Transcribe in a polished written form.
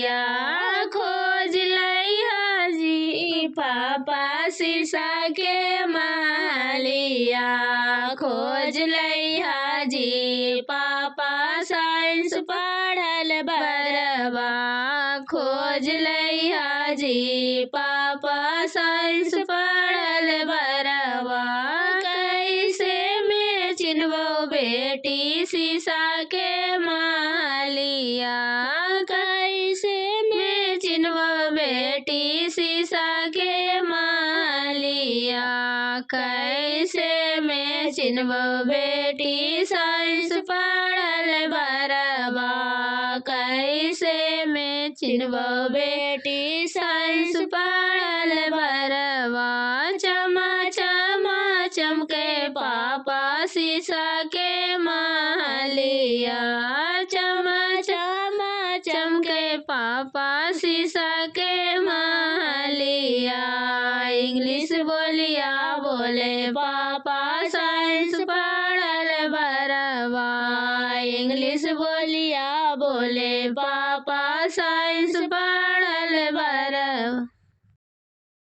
मालिया खोज लैहा जी पापा शीशा के मालिया खोज लैहा जी पापा साइंस पढ़ल बरवा खोज लैहा जी पापा साइंस पढ़ल बरवा कैसे में चिन्हबो बेटी शीशा के मालिया कैसे में चिन्हबो बेटी शीशा के मालिया कैसे में चिन्हबो बेटी साइंस पढ़ल बरवा कैसे में चिन्हबो बेटी साइंस पढ़ल बरवा चमा चमा चमके पापा शीशा के मालिया चमा चमा चमके पापा शीशा के मालिया इंग्लिश बोलिया बोले पापा साइंस पढ़ल बरवा इंग्लिश बोलिया बोले पापा साइंस पढ़ल